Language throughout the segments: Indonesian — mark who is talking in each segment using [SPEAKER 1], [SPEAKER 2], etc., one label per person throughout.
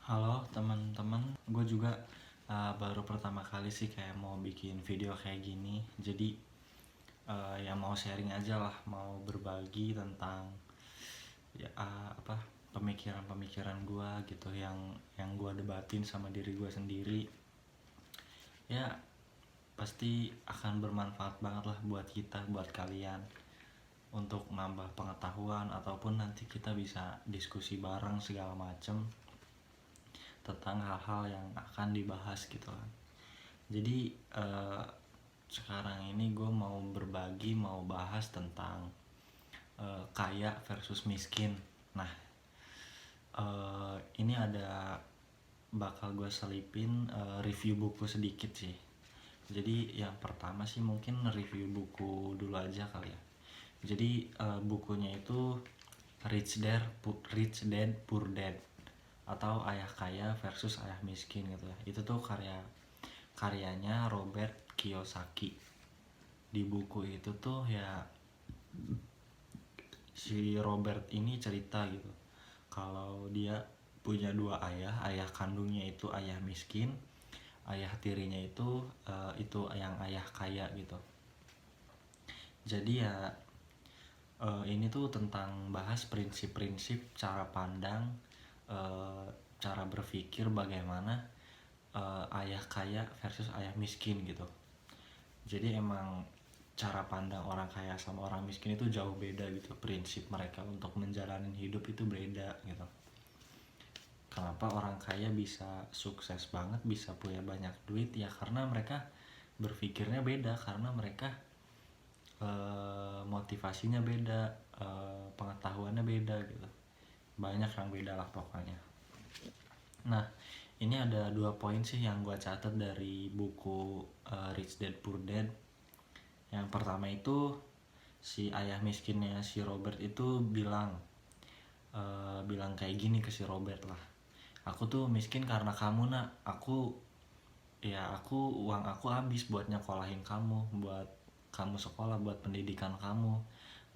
[SPEAKER 1] Halo teman-teman, gue juga baru pertama kali sih kayak mau bikin video kayak gini. Jadi ya mau sharing aja lah, mau berbagi tentang ya pemikiran-pemikiran gue gitu yang gue debatin sama diri gue sendiri. Ya pasti akan bermanfaat banget lah buat kita, buat kalian untuk nambah pengetahuan ataupun nanti kita bisa diskusi bareng segala macem tentang hal-hal yang akan dibahas gitu kan. Jadi sekarang ini gue mau berbagi, mau bahas tentang kaya versus miskin. Nah, ini ada bakal gue selipin review buku sedikit sih. Jadi yang pertama sih mungkin review buku dulu aja kali ya. Jadi bukunya itu Rich Dad Poor Dad atau Ayah Kaya versus Ayah Miskin gitu ya. Itu tuh karyanya Robert Kiyosaki. Di buku itu tuh ya si Robert ini cerita gitu kalau dia punya dua ayah. Ayah kandungnya itu ayah miskin, ayah tirinya itu yang ayah kaya gitu. Jadi ya ini tuh tentang bahas prinsip-prinsip cara pandang, cara berpikir bagaimana ayah kaya versus ayah miskin gitu. Jadi emang cara pandang orang kaya sama orang miskin itu jauh beda gitu. Prinsip mereka untuk menjalani hidup itu beda gitu. Kenapa orang kaya bisa sukses banget, bisa punya banyak duit, ya karena mereka berpikirnya beda, karena mereka motivasinya beda, pengetahuannya beda gitu. Banyak yang beda lah pokoknya. Nah, ini ada 2 poin sih yang gue catat dari buku Rich Dad Poor Dad. Yang pertama itu si ayah miskinnya si Robert itu bilang kayak gini ke si Robert lah. Aku tuh miskin karena kamu nak. Uang aku habis buat nyekolahin kamu, buat kamu sekolah, buat pendidikan kamu.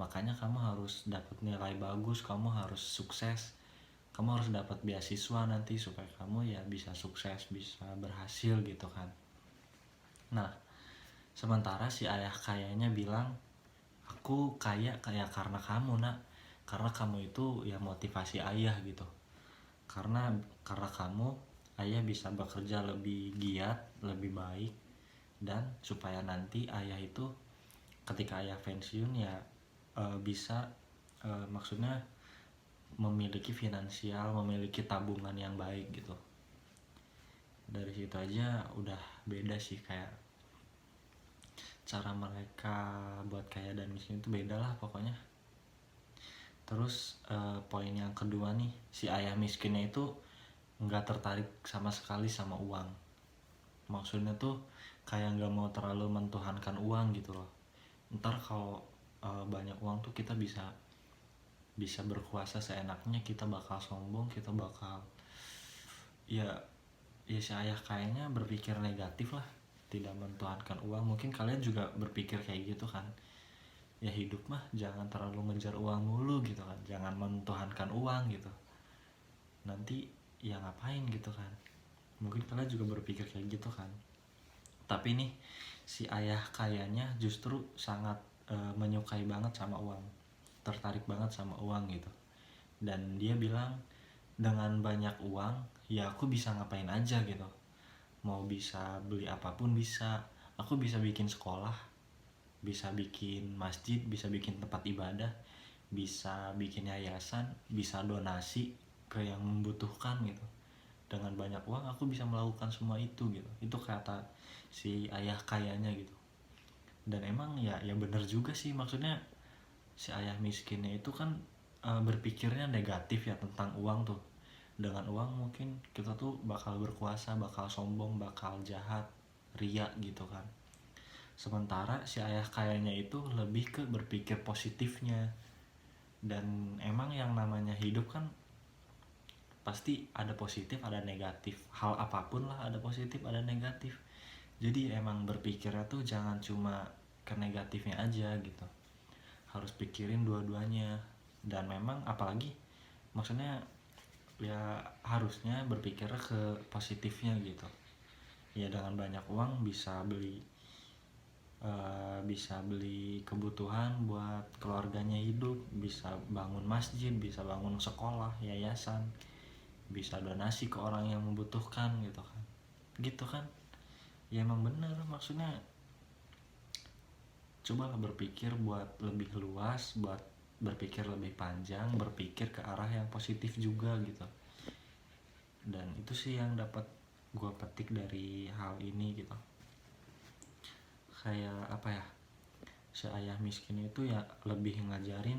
[SPEAKER 1] Makanya kamu harus dapat nilai bagus, kamu harus sukses. Kamu harus dapat beasiswa nanti supaya kamu ya bisa sukses, bisa berhasil gitu kan. Nah, sementara si ayah kayanya bilang, aku kaya karena kamu nak, karena kamu itu ya motivasi ayah gitu. Karena kamu, ayah bisa bekerja lebih giat, lebih baik, dan supaya nanti ayah itu ketika ayah pensiun ya bisa maksudnya memiliki finansial, memiliki tabungan yang baik gitu. Dari situ aja udah beda sih, kayak cara mereka buat kaya dan miskin itu beda lah pokoknya. Terus poin yang kedua nih, si ayah miskinnya itu nggak tertarik sama sekali sama uang. Maksudnya tuh kayak nggak mau terlalu mentuhankan uang gitu loh. Ntar kalau banyak uang tuh kita bisa berkuasa seenaknya, kita bakal sombong, kita bakal ya si ayah kayaknya berpikir negatif lah, tidak mentuhankan uang. Mungkin kalian juga berpikir kayak gitu kan. Ya hidup mah jangan terlalu ngejar uang mulu gitu kan, jangan mentuhankan uang gitu, nanti ya ngapain gitu kan. Mungkin kalian juga berpikir kayak gitu kan. Tapi nih si ayah kayaknya justru sangat menyukai banget sama uang, tertarik banget sama uang gitu. Dan dia bilang, dengan banyak uang ya aku bisa ngapain aja gitu. Mau bisa beli apapun bisa. Aku bisa bikin sekolah, bisa bikin masjid, bisa bikin tempat ibadah, bisa bikin yayasan, bisa donasi ke yang membutuhkan gitu. Dengan banyak uang aku bisa melakukan semua itu gitu. Itu kata si ayah kayanya gitu. Dan emang ya benar juga sih, maksudnya si ayah miskinnya itu kan berpikirnya negatif ya tentang uang tuh. Dengan uang mungkin kita tuh bakal berkuasa, bakal sombong, bakal jahat, ria gitu kan. Sementara si ayah kayanya itu lebih ke berpikir positifnya. Dan emang yang namanya hidup kan pasti ada positif, ada negatif. Hal apapun lah ada positif, ada negatif. Jadi emang berpikirnya tuh jangan cuma ke negatifnya aja gitu. Harus pikirin dua-duanya. Dan memang apalagi maksudnya ya harusnya berpikir ke positifnya gitu. Ya dengan banyak uang bisa beli kebutuhan buat keluarganya hidup, bisa bangun masjid, bisa bangun sekolah, yayasan, bisa donasi ke orang yang membutuhkan gitu kan. Ya emang bener, maksudnya cobalah berpikir buat lebih luas, buat berpikir lebih panjang, berpikir ke arah yang positif juga gitu. Dan itu sih yang dapat gue petik dari hal ini gitu. Kayak apa ya, si ayah miskin itu ya lebih ngajarin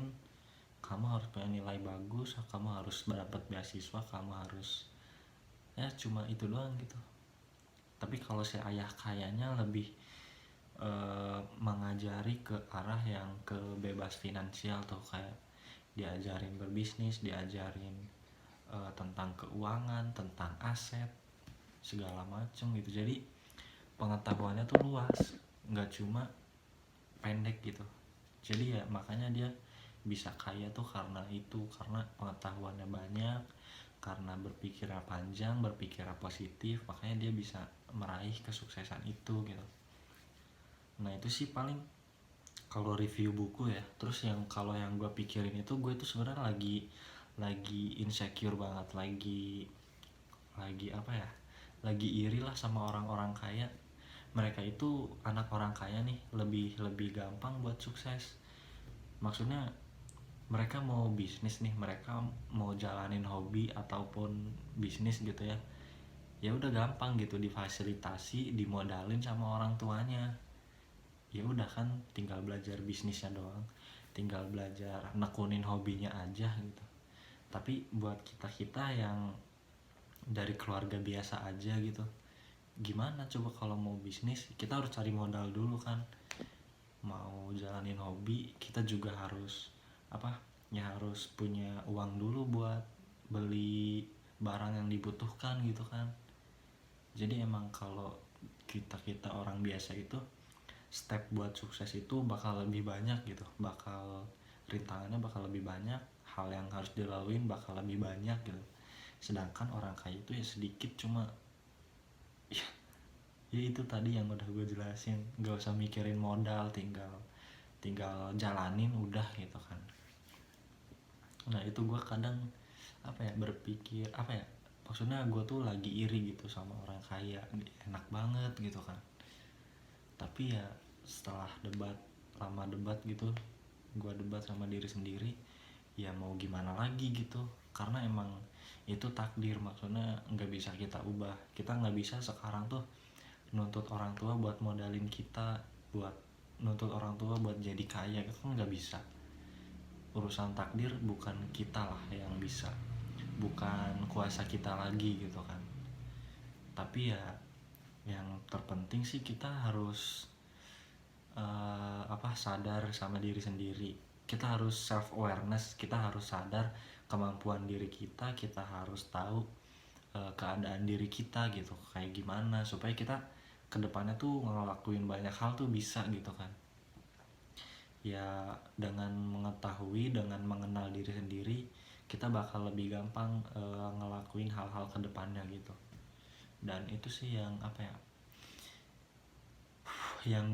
[SPEAKER 1] kamu harus punya nilai bagus, kamu harus dapat beasiswa, kamu harus, ya cuma itu doang gitu. Tapi kalau si ayah kayanya lebih mengajari ke arah yang ke bebas finansial tuh, kayak diajarin berbisnis, diajarin tentang keuangan, tentang aset, segala macem gitu. Jadi pengetahuannya tuh luas, nggak cuma pendek gitu. Jadi ya makanya dia bisa kaya tuh karena pengetahuannya banyak, karena berpikirnya panjang, berpikirnya positif, makanya dia bisa meraih kesuksesan itu gitu. Nah itu sih paling kalau review buku ya. Terus kalau yang gue pikirin itu, gue tuh sebenarnya lagi insecure banget, lagi apa ya, lagi iri lah sama orang-orang kaya. Mereka itu anak orang kaya nih lebih gampang buat sukses. Maksudnya mereka mau bisnis nih, mereka mau jalanin hobi ataupun bisnis gitu ya, ya udah gampang gitu, difasilitasi, dimodalin sama orang tuanya. Ya udah kan, tinggal belajar bisnisnya doang, tinggal belajar nekunin hobinya aja gitu. Tapi buat kita yang dari keluarga biasa aja gitu, gimana coba kalau mau bisnis? Kita harus cari modal dulu kan. Mau jalanin hobi, kita juga harus harus punya uang dulu buat beli barang yang dibutuhkan gitu kan. Jadi emang kalau kita orang biasa itu, step buat sukses itu bakal lebih banyak gitu, rintangannya bakal lebih banyak, hal yang harus dilaluin bakal lebih banyak gitu. Sedangkan orang kaya itu ya sedikit, cuma ya itu tadi yang udah gue jelasin, gak usah mikirin modal, tinggal jalanin udah gitu kan. Nah itu gue kadang berpikir maksudnya gue tuh lagi iri gitu sama orang kaya, enak banget gitu kan. Tapi ya setelah lama debat gitu, gue debat sama diri sendiri, ya mau gimana lagi gitu, karena emang itu takdir. Maksudnya nggak bisa kita ubah, kita nggak bisa sekarang tuh nuntut orang tua buat modalin kita, nuntut orang tua buat jadi kaya, itu kan nggak bisa. Urusan takdir bukan kita lah yang bisa, bukan kuasa kita lagi gitu kan. Tapi ya yang terpenting sih kita harus sadar sama diri sendiri. Kita harus self awareness, kita harus sadar kemampuan diri kita, kita harus tahu keadaan diri kita gitu kayak gimana, supaya kita kedepannya tuh ngelakuin banyak hal tuh bisa gitu kan. Ya dengan mengetahui, dengan mengenal diri sendiri, kita bakal lebih gampang ngelakuin hal-hal kedepannya gitu. Dan itu sih yang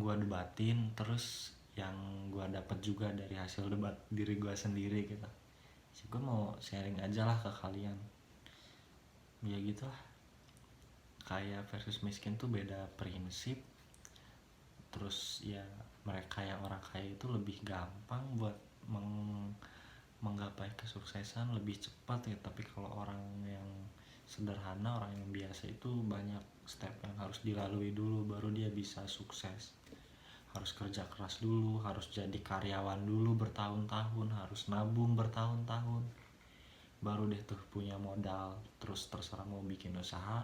[SPEAKER 1] gue debatin, terus yang gue dapat juga dari hasil debat diri gue sendiri gitu. Gue mau sharing aja lah ke kalian. Ya gitu lah, kaya versus miskin tuh beda prinsip. Terus ya mereka yang orang kaya itu lebih gampang buat menggapai kesuksesan lebih cepat ya. Tapi kalau orang yang sederhana, orang yang biasa itu banyak step yang harus dilalui dulu baru dia bisa sukses. Harus kerja keras dulu, harus jadi karyawan dulu bertahun-tahun, harus nabung bertahun-tahun, baru deh tuh punya modal. Terus terserah mau bikin usaha,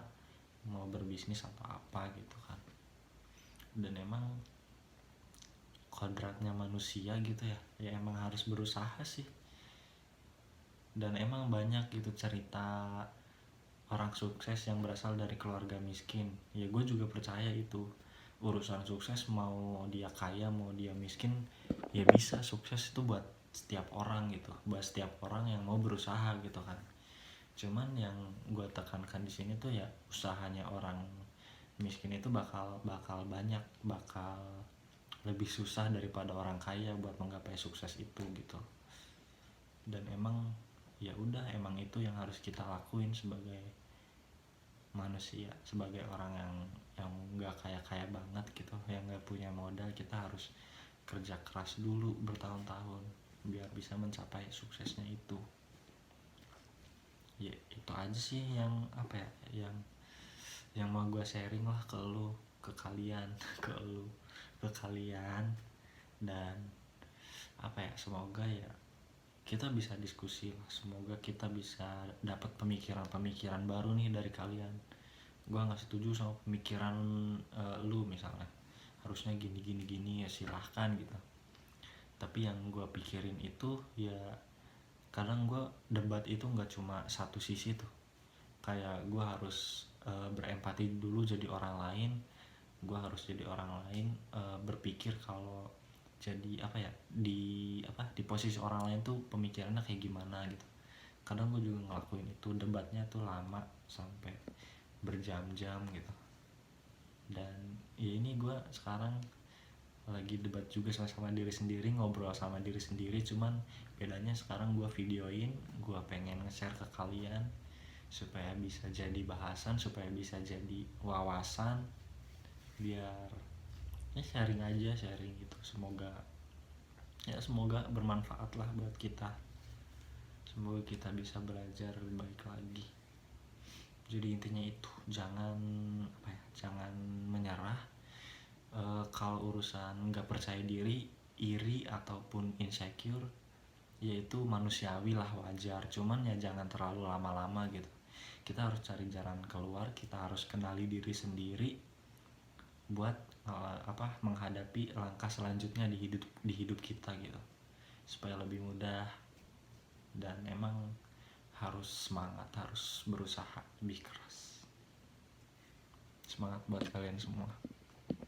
[SPEAKER 1] mau berbisnis atau apa gitu kan. Dan emang kodratnya manusia gitu ya, ya emang harus berusaha sih. Dan emang banyak gitu cerita orang sukses yang berasal dari keluarga miskin. Ya gue juga percaya itu, urusan sukses mau dia kaya mau dia miskin, ya bisa sukses itu buat setiap orang gitu, buat setiap orang yang mau berusaha gitu kan. Cuman yang gue tekankan di sini tuh ya usahanya orang miskin itu bakal banyak, bakal lebih susah daripada orang kaya buat menggapai sukses itu gitu. Dan emang ya udah, emang itu yang harus kita lakuin sebagai manusia, sebagai orang yang nggak kaya banget gitu, yang nggak punya modal. Kita harus kerja keras dulu bertahun-tahun biar bisa mencapai suksesnya itu. Ya itu aja sih yang apa ya, yang mau gue sharing lah ke lu, ke kalian ke lu, ke kalian. Dan apa ya, semoga ya kita bisa diskusi lah, semoga kita bisa dapat pemikiran baru nih dari kalian. Gue nggak setuju sama pemikiran lu misalnya harusnya gini ya silahkan gitu. Tapi yang gue pikirin itu ya, kadang gue debat itu nggak cuma satu sisi tuh. Kayak gue harus berempati dulu jadi orang lain. Gue harus jadi orang lain, berpikir kalau jadi apa ya, di posisi orang lain tuh pemikirannya kayak gimana gitu. Kadang gue juga ngelakuin itu, debatnya tuh lama sampai berjam-jam gitu. Dan ya ini gue sekarang lagi debat juga sama diri sendiri, ngobrol sama diri sendiri. Cuman bedanya sekarang gue videoin, gue pengen nge-share ke kalian supaya bisa jadi bahasan, supaya bisa jadi wawasan, biar ya sharing aja, sharing gitu. Semoga bermanfaat lah buat kita. Semoga kita bisa belajar lebih baik lagi. Jadi intinya itu, jangan jangan menyerah. Kalau urusan nggak percaya diri, iri ataupun insecure, yaitu manusiawi lah, wajar. Cuman ya jangan terlalu lama-lama gitu. Kita harus cari jalan keluar, kita harus kenali diri sendiri buat menghadapi langkah selanjutnya di hidup kita gitu, supaya lebih mudah. Dan emang harus semangat, harus berusaha lebih keras. Semangat buat kalian semua.